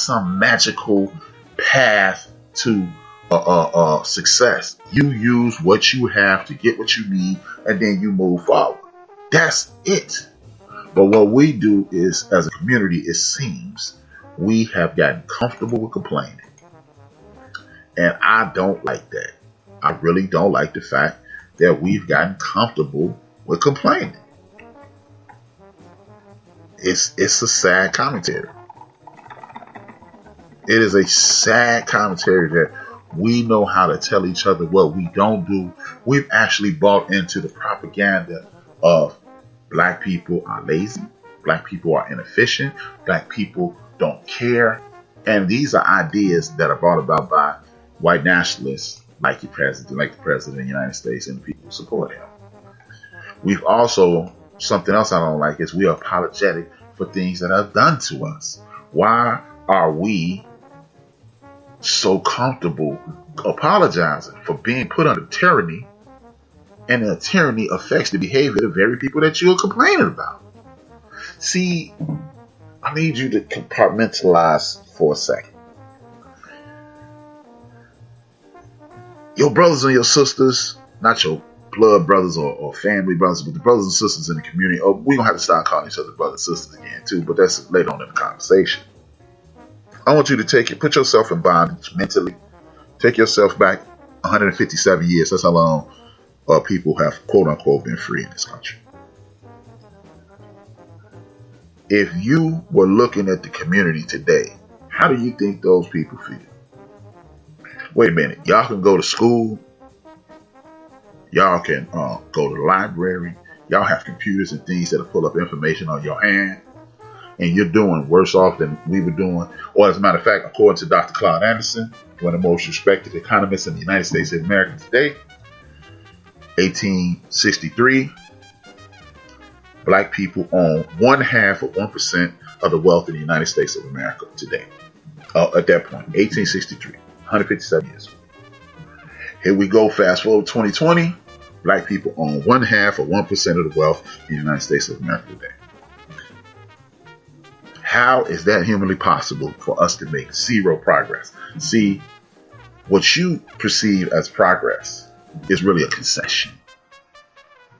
some magical path to success. You use what you have to get what you need, and then you move forward. That's it. But what we do is, as a community, it seems we have gotten comfortable with complaining. And I don't like that. I really don't like the fact that we've gotten comfortable with complaining. It's a sad commentary. It is a sad commentary that we know how to tell each other what we don't do. We've actually bought into the propaganda of black people are lazy, black people are inefficient, black people don't care. And these are ideas that are brought about by white nationalists like the president of the United States and the people who support him. We've also, something else I don't like is we are apologetic for things that are done to us. Why are we so comfortable apologizing for being put under tyranny, and the tyranny affects the behavior of the very people that you're complaining about? See, I need you to compartmentalize for a second. Your brothers and your sisters, not your blood brothers or family brothers, but the brothers and sisters in the community. Oh, we're going to have to start calling each other brothers and sisters again too, but that's later on in the conversation. I want you to put yourself in bondage mentally. Take yourself back 157 years. That's how long people have, quote unquote, been free in this country. If you were looking at the community today, how do you think those people feel? Wait a minute. Y'all can go to school. Y'all can go to the library. Y'all have computers and things that'll pull up information on your hand. And you're doing worse off than we were doing. Or as a matter of fact, according to Dr. Claude Anderson, one of the most respected economists in the United States of America today, 1863, black people own 1/2 of 1% of the wealth in the United States of America today. At that point, 1863, 157 years. Here we go, fast forward 2020, black people own 1/2 of 1% of the wealth in the United States of America today. How is that humanly possible for us to make zero progress? See, what you perceive as progress is really a concession.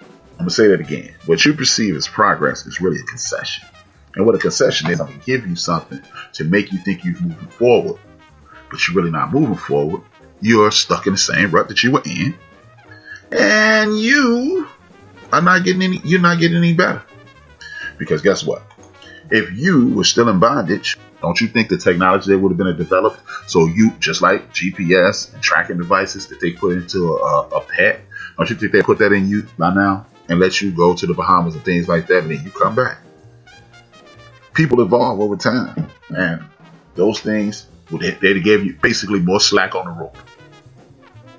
I'm going to say that again. What you perceive as progress is really a concession. And what a concession is, I'm going to give you something to make you think you're moving forward, but you're really not moving forward. You're stuck in the same rut that you were in, and you're not getting any better. Because guess what? If you were still in bondage, don't you think the technology that would have been developed, so you, just like GPS and tracking devices that they put into a pet, don't you think they put that in you by now and let you go to the Bahamas and things like that, and then you come back? People evolve over time, and those things, they give you basically more slack on the rope.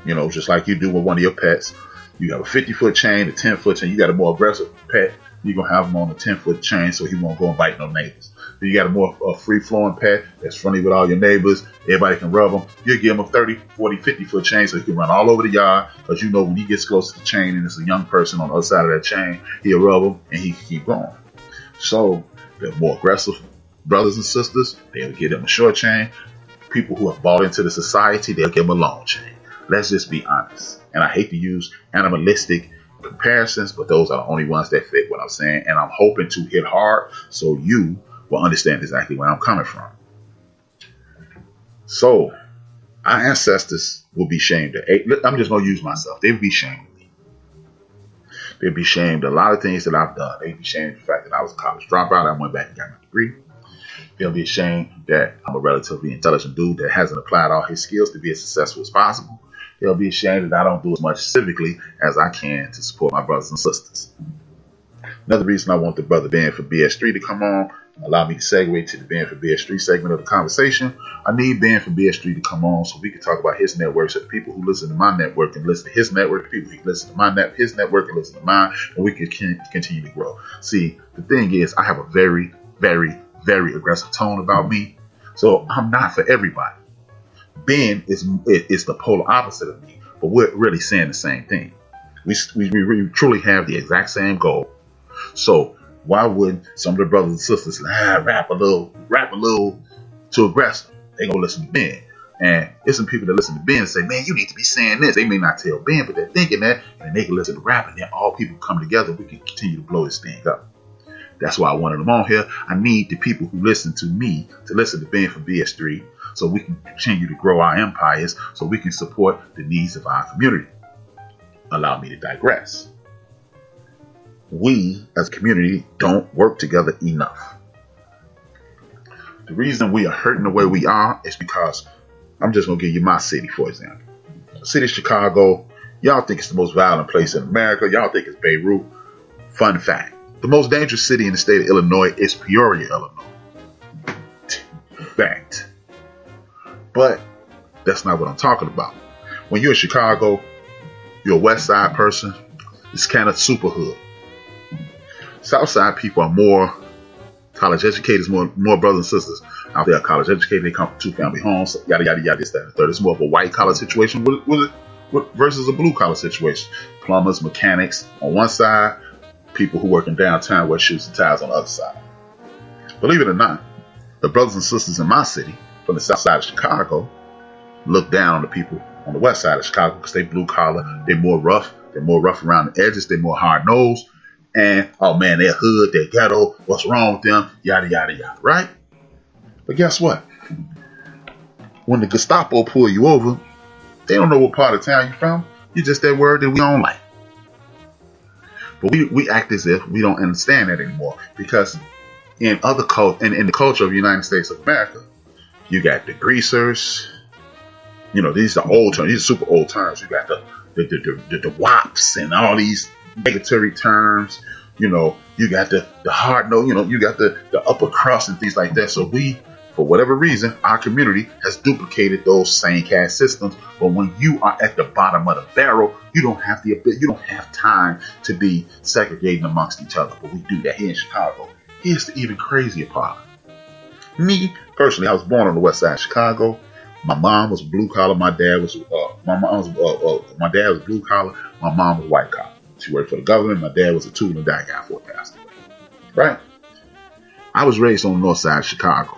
You know, just like you do with one of your pets. You have a 50-foot chain, a 10-foot chain. You got a more aggressive pet, you're going to have him on a 10-foot chain so he won't go and bite no neighbors. Then you got a more free-flowing pet that's friendly with all your neighbors. Everybody can rub him. You give him a 30, 40, 50-foot chain so he can run all over the yard, because you know when he gets close to the chain and it's a young person on the other side of that chain, he'll rub him and he can keep going. So the more aggressive brothers and sisters, they'll give them a short chain. People who have bought into the society, they'll give them a long chain. Let's just be honest. And I hate to use animalistic comparisons, but those are the only ones that fit what I'm saying. And I'm hoping to hit hard so you will understand exactly where I'm coming from. So our ancestors will be shamed. I'm just going to use myself. They would be shamed of me. They'd be shamed of a lot of things that I've done. They'd be shamed of the fact that I was a college dropout. I went back and got my degree. They'll be ashamed that I'm a relatively intelligent dude that hasn't applied all his skills to be as successful as possible. They'll be ashamed that I don't do as much civically as I can to support my brothers and sisters. Another reason I want the brother Ben for BS3 to come on, allow me to segue to the Ben for BS3 segment of the conversation. I need Ben for BS3 to come on so we can talk about his network, so the people who listen to my network and listen to his network, the people who listen to his network and listen to mine, and we can continue to grow. See, the thing is, I have a very, very, very aggressive tone about me, so I'm not for everybody. Ben is the polar opposite of me, but we're really saying the same thing. We truly have the exact same goal. So why would some of the brothers and sisters rap a little too aggressive. They gonna listen to Ben. And there's some people that listen to Ben and say, man, you need to be saying this. They may not tell Ben, but they're thinking that, and they can listen to rap, and then all people come together. We can continue to blow this thing up. That's why I wanted them on here. I need the people who listen to me to listen to Ben from BS3, so we can continue to grow our empires, so we can support the needs of our community. Allow me to digress. We as a community don't work together enough. The reason we are hurting the way we are is because, I'm just going to give you my city, for example. The city of Chicago, y'all think it's the most violent place in America. Y'all think it's Beirut. Fun fact, the most dangerous city in the state of Illinois is Peoria, Illinois. Fact. But that's not what I'm talking about. When you're in Chicago, you're a West Side person, it's kind of super hood. South Side people are more college educators, more brothers and sisters out there are college educated. They come from 2-family homes, yada, yada, yada, this, that, and the third. It's more of a white collar situation versus a blue collar situation. Plumbers, mechanics on one side, people who work in downtown wear shoes and ties on the other side. Believe it or not, the brothers and sisters in my city from the south side of Chicago look down on the people on the west side of Chicago because they blue collar, they're more rough around the edges, they're more hard nosed. And, oh man, they're hood, they're ghetto, what's wrong with them, yada, yada, yada, right? But guess what? When the Gestapo pull you over, they don't know what part of town you're from. You're just that word that we don't like. But we act as if we don't understand that anymore, because in other in the culture of the United States of America, you got the greasers. You know, these are old terms. These are super old terms. You got the wops and all these negatory terms. You know, you got the hard no. You know, you got the upper crust and things like that. So we, for whatever reason, our community has duplicated those same caste systems. But when you are at the bottom of the barrel, you don't have time to be segregating amongst each other. But we do that here in Chicago. Here's the even crazier part. Me personally, I was born on the west side of Chicago. My mom was blue collar. My dad was blue collar. My mom was white collar. She worked for the government. My dad was a tool and die guy before he passed away. Right? I was raised on the north side of Chicago.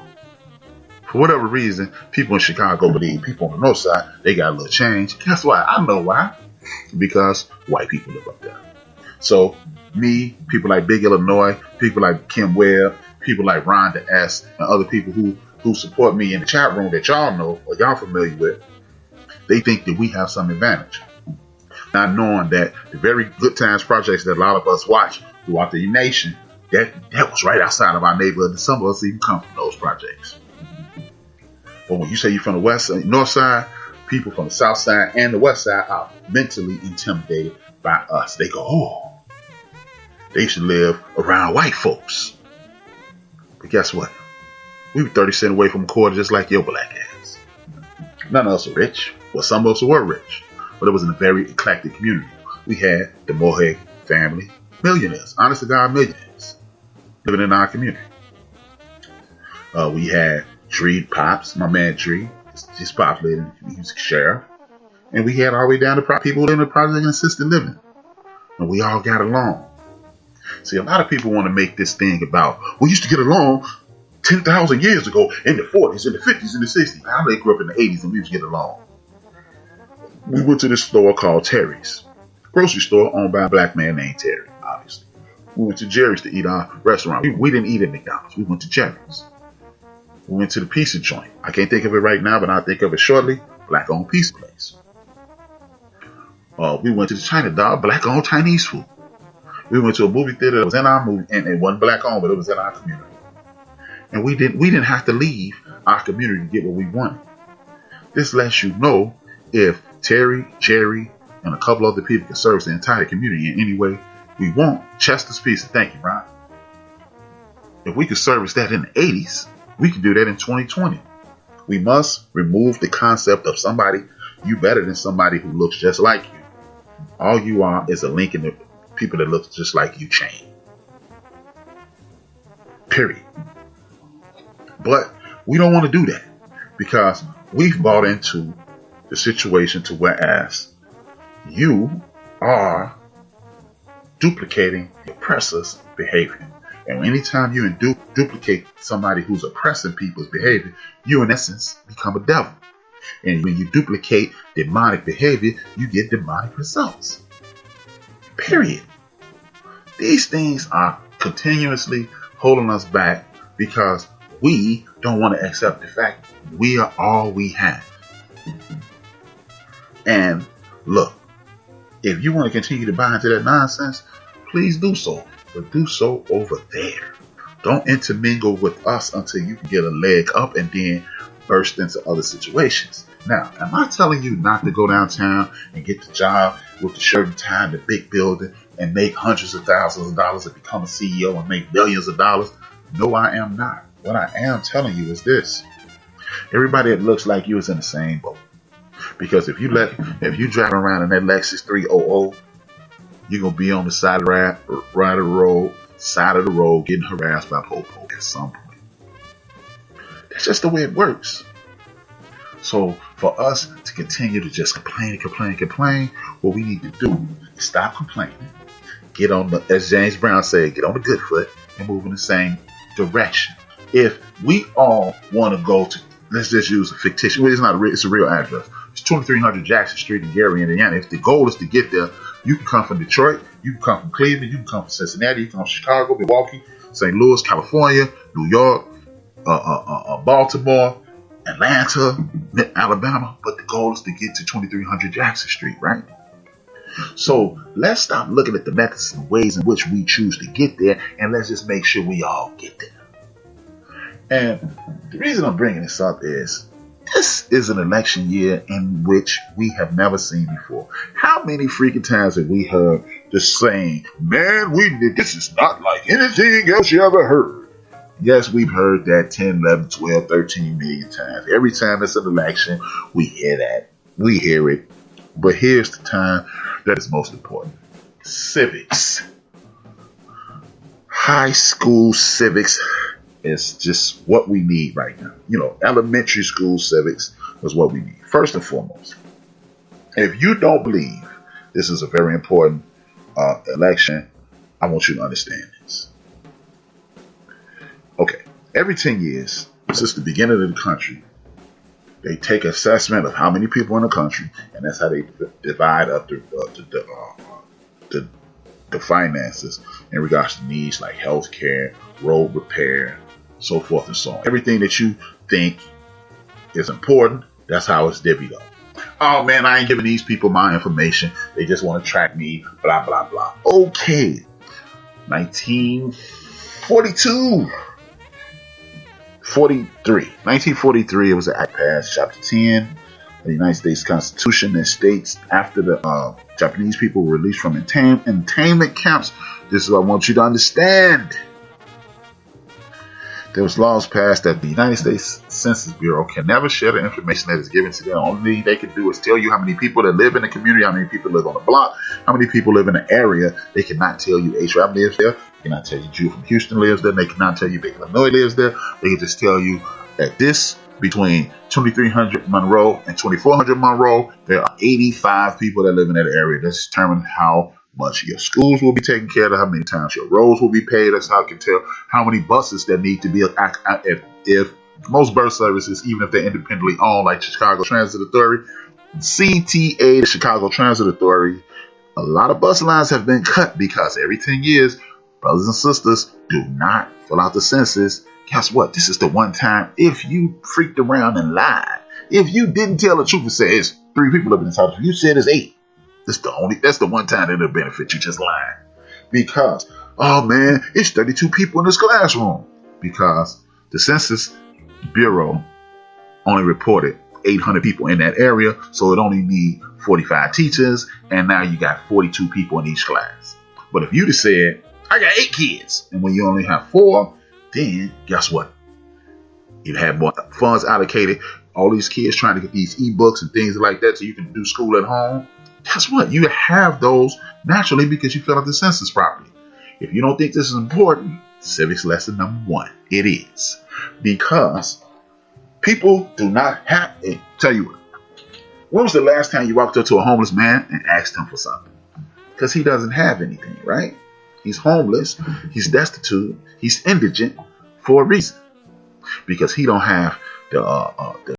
For whatever reason, people in Chicago believe people on the north side, they got a little change. Guess why? I know why. Because white people live up there. So me, people like Big Illinois, people like Kim Webb, people like Rhonda S, and other people who support me in the chat room that y'all know or y'all familiar with, they think that we have some advantage. Not knowing that the very good times projects that a lot of us watch throughout the nation, that was right outside of our neighborhood, and some of us even come from those projects. But when you say you're from the west side, north side, people from the south side and the west side are mentally intimidated by us. They go, oh, they should live around white folks. But guess what? We were 30 cents away from a quarter, just like your black ass. None of us are rich. Well, some of us were rich, but it was in a very eclectic community. We had the Morehead family, millionaires, honest to God, millionaires, living in our community. We had Dree Pops, my man Dree, his pops lived, he was a sheriff. And we had all the way down to people living in project and assisted living. And we all got along. See, a lot of people want to make this thing about, we used to get along 10,000 years ago, in the 40s, in the 50s, in the 60s. Now they grew up in the 80s and we used to get along. We went to this store called Terry's. Grocery store owned by a black man named Terry, obviously. We went to Jerry's to eat our restaurant. We didn't eat at McDonald's. We went to Jerry's. We went to the pizza joint. I can't think of it right now, but I'll think of it shortly. Black-owned pizza place. We went to the China Dog, black-owned Chinese food. We went to a movie theater that was in our movie, and it wasn't black-owned, but it was in our community. And we didn't have to leave our community to get what we wanted. This lets you know if Terry, Jerry, and a couple other people can service the entire community in any way we want. Chester's Pizza, thank you, Ron. If we could service that in the 80s, we can do that in 2020. We must remove the concept of somebody, you better than somebody who looks just like you. All you are is a link in the people that look just like you chain. Period. But we don't want to do that because we've bought into the situation to whereas you are duplicating the oppressor's behavior. And anytime you duplicate somebody who's oppressing people's behavior, you in essence become a devil. And when you duplicate demonic behavior, you get demonic results. Period. These things are continuously holding us back because we don't want to accept the fact we are all we have. And look, if you want to continue to buy into that nonsense, please do so. But do so over there. Don't intermingle with us until you can get a leg up and then burst into other situations. Now, am I telling you not to go downtown and get the job with the shirt and tie in the big building and make hundreds of thousands of dollars and become a CEO and make billions of dollars? No, I am not. What I am telling you is this. Everybody that looks like you is in the same boat. Because if you drive around in that Lexus 300, you're going to be on the side of the road getting harassed by po-po at some point. That's just the way it works. So for us to continue to just complain, what we need to do is stop complaining. Get on the, as James Brown said, get on the good foot and move in the same direction. If we all want to go to, let's just use a fictitious, well, it's a real address. It's 2300 Jackson Street in Gary, Indiana. If the goal is to get there, you can come from Detroit, you can come from Cleveland, you can come from Cincinnati, you can come from Chicago, Milwaukee, St. Louis, California, New York, Baltimore, Atlanta, Alabama. But the goal is to get to 2300 Jackson Street, right? So let's stop looking at the methods and ways in which we choose to get there, and let's just make sure we all get there. And the reason I'm bringing this up is this is an election year in which we have never seen before. How many freaking times have we heard the saying, man, this is not like anything else you ever heard? Yes, we've heard that 10, 11, 12, 13 million times. Every time it's an election, we hear that. We hear it. But here's the time that is most important. Civics. High school civics is just what we need right now. Elementary school civics is what we need. First and foremost, if you don't believe this is a very important election, I want you to understand this. Okay, every 10 years, since the beginning of the country, they take assessment of how many people in the country, and that's how they divide up the finances in regards to needs like health care, road repair, so forth and so on. Everything that you think is important, that's how it's divvied up. Oh man, I ain't giving these people my information. They just want to track me, blah, blah, blah. Okay. 1943, it was an act passed, Chapter 10 of the United States Constitution that states after the Japanese people were released from internment camps, this is what I want you to understand. There was laws passed that the United States Census Bureau can never share the information that is given to them. Only thing they can do is tell you how many people that live in the community, how many people live on the block, how many people live in the area. They cannot tell you HRap lives there. They cannot tell you Jew from Houston lives there. They cannot tell you Big Illinois lives there. They can just tell you that between 2300 Monroe and 2400 Monroe, there are 85 people that live in that area. That's determined how much your schools will be taken care of, how many times your roads will be paid. That's how I can tell how many buses that need to be. If most bus services, even if they're independently owned, like Chicago Transit Authority, CTA, the Chicago Transit Authority, a lot of bus lines have been cut because every 10 years, brothers and sisters, do not fill out the census. Guess what? This is the one time if you freaked around and lied. If you didn't tell the truth and say it's 3 people living in this house, you said it's 8. That's the one time that'll benefit you, just lying. Because, oh man, it's 32 people in this classroom. Because the Census Bureau only reported 800 people in that area, so it only need 45 teachers, and now you got 42 people in each class. But if you'd have said, I got 8 kids, and when you only have 4, then guess what? You'd have more funds allocated. All these kids trying to get these ebooks and things like that so you can do school at home. Guess what? You have those naturally because you fill out the census properly. If you don't think this is important, civics lesson number 1, it is. Because people do not have it. Tell you what, when was the last time you walked up to a homeless man and asked him for something? Because he doesn't have anything, right? He's homeless. He's destitute. He's indigent for a reason, because he don't have the